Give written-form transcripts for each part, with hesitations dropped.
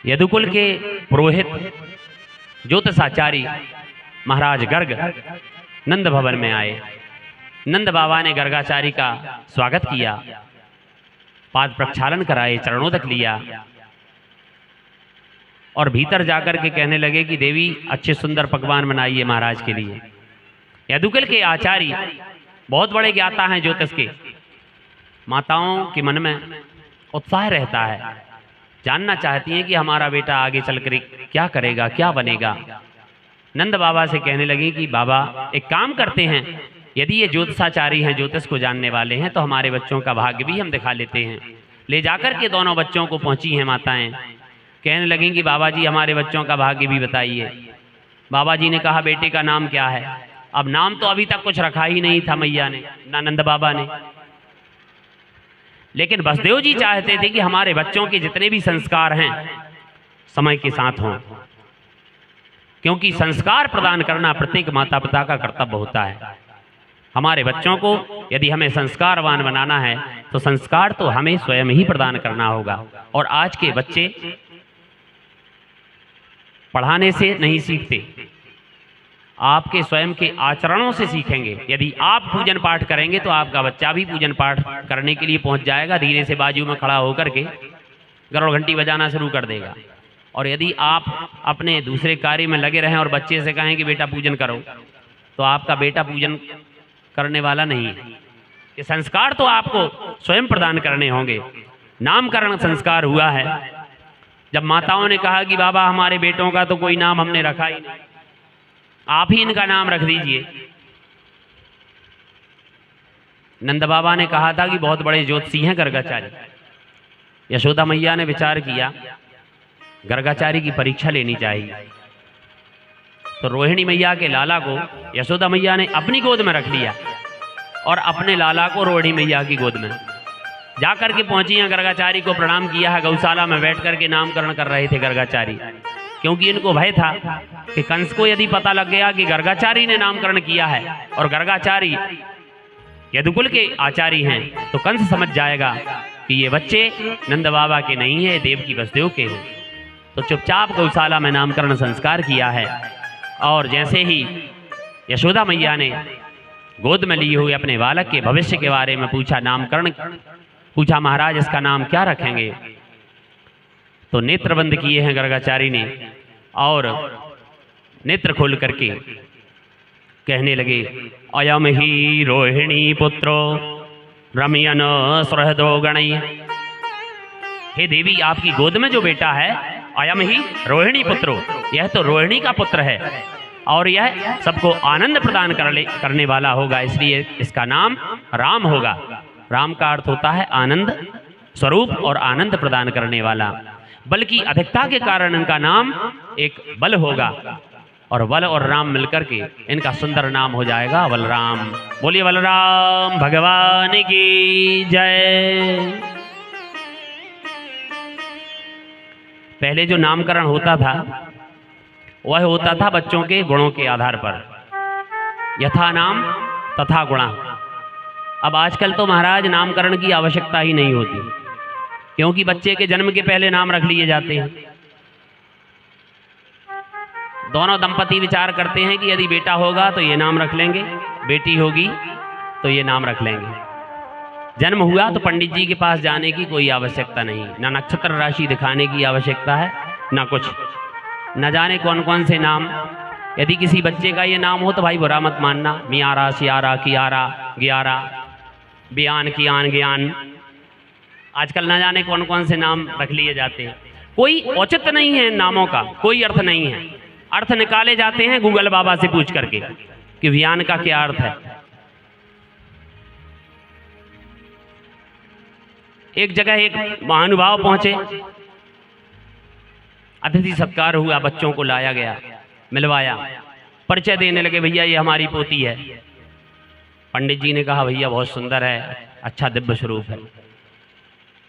यदुकुल के पुरोहित ज्योतिषाचार्य महाराज गर्ग नंद भवन में आए। नंद बाबा ने गर्गाचारी का स्वागत किया, पाद प्रक्षालन कराए, चरणोदक लिया और भीतर जाकर के कहने लगे कि देवी अच्छे सुंदर पकवान बनाइए महाराज के लिए। यदुकुल के आचार्य बहुत बड़े ज्ञाता हैं ज्योतिष के। माताओं के मन में उत्साह रहता है, जानना चाहती हैं कि हमारा बेटा आगे चलकर क्या करेगा, क्या बनेगा। नंद बाबा से कहने लगे कि बाबा एक काम करते हैं, यदि ये ज्योतिषाचार्य हैं, ज्योतिष को जानने वाले हैं, तो हमारे बच्चों का भाग्य भी हम दिखा लेते हैं। ले जाकर के दोनों बच्चों को पहुंची हैं माताएं, कहने लगें कि बाबा जी हमारे बच्चों का भाग्य भी बताइए। बाबा जी ने कहा बेटे का नाम क्या है? अब नाम तो अभी तक कुछ रखा ही नहीं था मैया ने, ना नंद बाबा ने, लेकिन बसदेव जी चाहते थे कि हमारे बच्चों के जितने भी संस्कार हैं समय के साथ हों, क्योंकि संस्कार प्रदान करना प्रत्येक माता पिता का कर्तव्य होता है। हमारे बच्चों को यदि हमें संस्कारवान बनाना है तो संस्कार तो हमें स्वयं ही प्रदान करना होगा। और आज के बच्चे पढ़ाने से नहीं सीखते, आपके स्वयं के आचरणों से सीखेंगे। यदि आप पूजन पाठ करेंगे तो आपका बच्चा भी पूजन पाठ करने के लिए पहुंच जाएगा, धीरे से बाजू में खड़ा होकर के गरुड़ घंटी बजाना शुरू कर देगा। और यदि आप अपने दूसरे कार्य में लगे रहें और बच्चे से कहें कि बेटा पूजन करो, तो आपका बेटा पूजन करने वाला नहीं है। ये संस्कार तो आपको स्वयं प्रदान करने होंगे। नामकरण संस्कार हुआ है, जब माताओं ने कहा कि बाबा हमारे बेटों का तो कोई नाम हमने रखा ही नहीं, आप ही इनका नाम रख दीजिए। नंद बाबा ने कहा था कि बहुत बड़े ज्योतिषी हैं गर्गाचार्य। यशोदा मैया ने विचार किया गर्गाचार्य की परीक्षा लेनी चाहिए, तो रोहिणी मैया के लाला को यशोदा मैया ने अपनी गोद में रख लिया और अपने लाला को रोहिणी मैया की गोद में जाकर के पहुंची हैं। गर्गाचार्य को प्रणाम किया है, गौशाला में बैठ करके नामकरण कर रहे थे गर्गाचार्य, क्योंकि इनको भय था कि कंस को यदि पता लग गया कि गर्गाचार्य ने नामकरण किया है और गर्गाचार्य यदुकुल के आचार्य हैं, तो कंस समझ जाएगा कि ये बच्चे नंद बाबा के नहीं है, देव की वसुदेव के हैं। तो चुपचाप गौशाला में नामकरण संस्कार किया है। और जैसे ही यशोदा मैया ने गोद में लिए हुए अपने बालक के भविष्य के बारे में पूछा, नामकरण पूछा, महाराज इसका नाम क्या रखेंगे, तो नेत्र बंद किए हैं गर्गाचार्य ने और नेत्र खोल करके कहने लगे, अयम ही रोहिणी पुत्रो रमयन सुहृदो गणै। हे देवी आपकी गोद में जो बेटा है, अयम ही रोहिणी पुत्रो, यह तो रोहिणी का पुत्र है और यह सबको आनंद प्रदान करने वाला होगा, इसलिए इसका नाम राम होगा। राम का अर्थ होता है आनंद स्वरूप और आनंद प्रदान करने वाला। बल्कि अधिकता के कारण इनका नाम एक बल होगा और बल और राम मिलकर के इनका सुंदर नाम हो जाएगा बलराम। बोलिए बलराम भगवान की जय। पहले जो नामकरण होता था वह होता था बच्चों के गुणों के आधार पर, यथा नाम तथा गुणा। अब आजकल तो महाराज नामकरण की आवश्यकता ही नहीं होती, क्योंकि बच्चे के जन्म के पहले नाम रख लिए जाते हैं। दोनों दंपति विचार करते हैं कि यदि बेटा होगा तो ये नाम रख लेंगे, बेटी होगी तो ये नाम रख लेंगे। जन्म हुआ तो पंडित जी के पास जाने की कोई आवश्यकता नहीं, ना नक्षत्र राशि दिखाने की आवश्यकता है, ना कुछ। न जाने कौन कौन से नाम, यदि किसी बच्चे का ये नाम हो तो भाई बुरा मत मानना, मियारा सियारा कियारा ग्यारा बयान कियान ज्ञान। आजकल न जाने कौन कौन से नाम रख लिए जाते हैं, कोई औचित्य नहीं है नामों का, कोई अर्थ नहीं है। अर्थ निकाले जाते हैं गूगल बाबा से पूछ करके कि वियान का क्या अर्थ है। एक जगह एक महानुभाव पहुंचे, अतिथि सत्कार हुआ, बच्चों को लाया गया, मिलवाया, परिचय देने लगे, भैया ये हमारी पोती है। पंडित जी ने कहा भैया बहुत सुंदर है, अच्छा दिव्य स्वरूप है।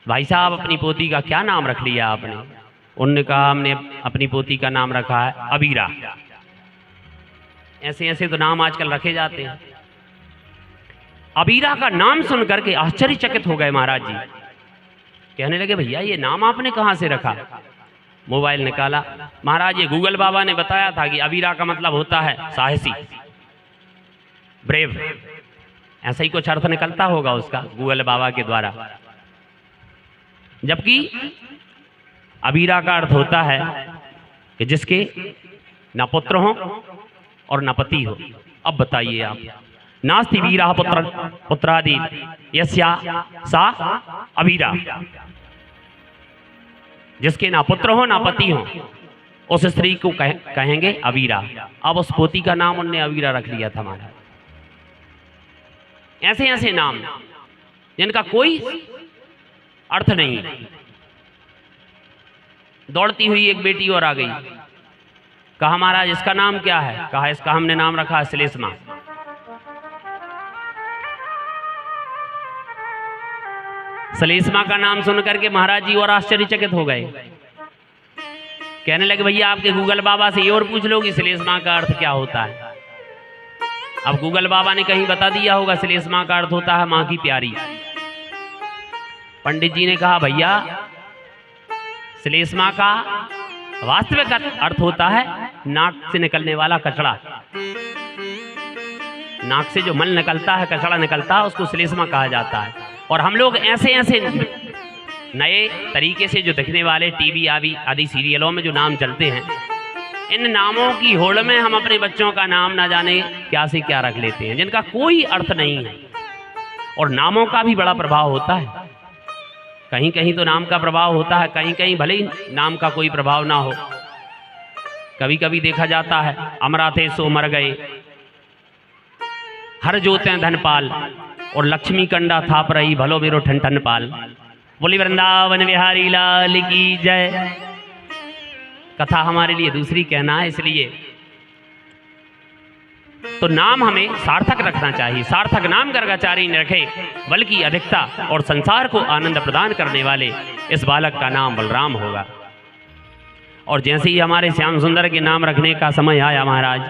भाई साहब अपनी पोती का क्या नाम रख लिया आपने? उन्होंने कहा हमने अपनी पोती का नाम रखा है अबीरा। ऐसे ऐसे तो नाम आजकल रखे जाते हैं। अबीरा का नाम सुन करके आश्चर्यचकित हो गए महाराज जी, कहने लगे भैया ये नाम आपने कहाँ से रखा? मोबाइल निकाला, महाराज ये गूगल बाबा ने बताया था कि अबीरा का मतलब होता है साहसी, ब्रेव, ऐसा ही कुछ अर्थ निकलता होगा उसका गूगल बाबा के द्वारा। जबकि अबीरा का अर्थ होता है कि जिसके न पुत्र हो और न पति हो। अब बताइए आप, नास्ति वीरा पुत्रादि यस्या सा अबीरा, जिसके ना पुत्र हो ना पति हो उस स्त्री को कहेंगे अबीरा। अब उस पोती का नाम उनने अबीरा रख लिया था हमारा। ऐसे ऐसे नाम जिनका कोई अर्थ नहीं। दौड़ती हुई एक बेटी और आ गई, कहा महाराज इसका नाम क्या है? कहा इसका हमने नाम रखा है श्लेष्मा। श्लेष्मा का नाम सुनकर के महाराज जी और आश्चर्यचकित हो गए। कहने लगे भैया आपके गूगल बाबा से ये और पूछ लो कि श्लेष्मा का अर्थ क्या होता है। अब गूगल बाबा ने कहीं बता दिया होगा श्लेष्मा का अर्थ होता है मां की प्यारी। पंडित जी ने कहा भैया श्लेष्मा का वास्तविक अर्थ होता है नाक से निकलने वाला कचड़ा। नाक से जो मल निकलता है, कचड़ा निकलता है, उसको श्लेष्मा कहा जाता है। और हम लोग ऐसे ऐसे नए तरीके से जो दिखने वाले टीवी आदि सीरियलों में जो नाम चलते हैं, इन नामों की होड़ में हम अपने बच्चों का नाम ना जाने क्या से क्या रख लेते हैं, जिनका कोई अर्थ नहीं है। और नामों का भी बड़ा प्रभाव होता है। कहीं कहीं तो नाम का प्रभाव होता है, कहीं कहीं भले ही नाम का कोई प्रभाव ना हो। कभी कभी देखा जाता है अमरा थे सो मर गए, हर जोते धनपाल, और लक्ष्मी कंडा थाप रही भलो मेरो ठन ठन पाल। बोली वृंदावन बिहारी लाल की जय। कथा हमारे लिए दूसरी कहना है, इसलिए तो नाम हमें सार्थक रखना चाहिए। सार्थक नाम गर्गाचारी ने रखे, बल्कि अधिकता और संसार को आनंद प्रदान करने वाले इस बालक का नाम बलराम होगा। और जैसे ही हमारे श्याम सुंदर के नाम रखने का समय आया, महाराज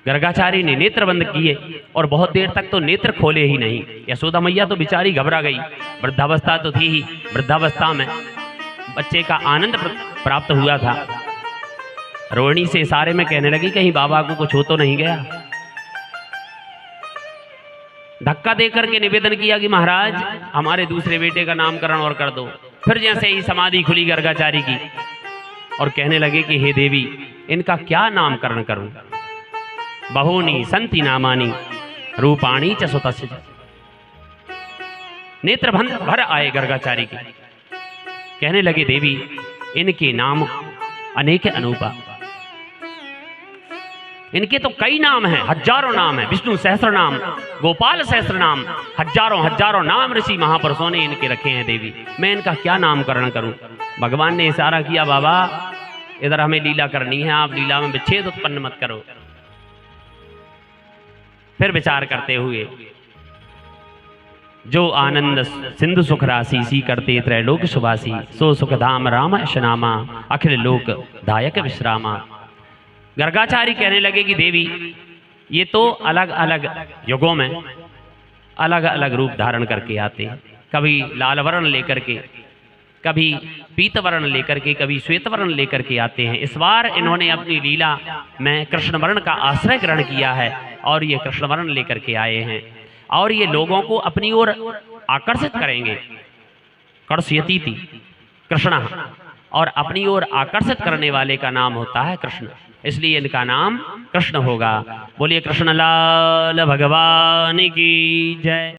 गर्गाचारी ने नेत्र बंद किए और बहुत देर तक तो नेत्र खोले ही नहीं। यशोदा मैया तो बेचारी घबरा गई। वृद्धावस्था तो थी ही, वृद्धावस्था में बच्चे का आनंद प्राप्त हुआ था। रोहिणी से इशारे में कहने लगी कहीं बाबा को कुछ हो तो नहीं गया। धक्का देकर के निवेदन किया कि महाराज हमारे दूसरे बेटे का नामकरण और कर दो। फिर जैसे ही समाधि खुली गर्गाचारी की और कहने लगे कि हे देवी इनका क्या नामकरण करूं? बहूनि संति नामानि रूपाणी च सुतस्य। नेत्र भर आए गर्गाचारी के। कहने लगे देवी इनके नाम अनेक अनूपा, इनके तो कई नाम हैं, हजारों नाम हैं। विष्णु सहस्त्र नाम, गोपाल सहस्त्र नाम, हजारों हजारों नाम ऋषि महापुरुषों ने इनके रखे हैं। देवी मैं इनका क्या नामकरण करूं? भगवान ने इशारा किया बाबा इधर हमें लीला करनी है, आप लीला में विच्छेद उत्पन्न मत करो। फिर विचार करते हुए जो आनंद सिंधु सुख राशि सी करते त्रैलोक सुभासी, सो सुख धाम राम शनामा अखिल लोक दायक विश्रामा। गर्गाचारी कहने लगे कि देवी ये तो अलग अलग युगों में अलग अलग रूप धारण करके आते हैं। कभी लाल वर्ण लेकर के, कभी पीत वर्ण लेकर के, कभी श्वेत वर्ण लेकर के आते हैं। इस बार इन्होंने अपनी लीला में कृष्ण वर्ण का आश्रय ग्रहण किया है और ये कृष्ण वर्ण लेकर के आए हैं और ये लोगों को अपनी ओर आकर्षित करेंगे। कर्षयतीति कृष्ण, और अपनी ओर आकर्षित करने वाले का नाम होता है कृष्ण, इसलिए इनका नाम कृष्ण होगा। बोलिए कृष्ण लाल भगवान की जय।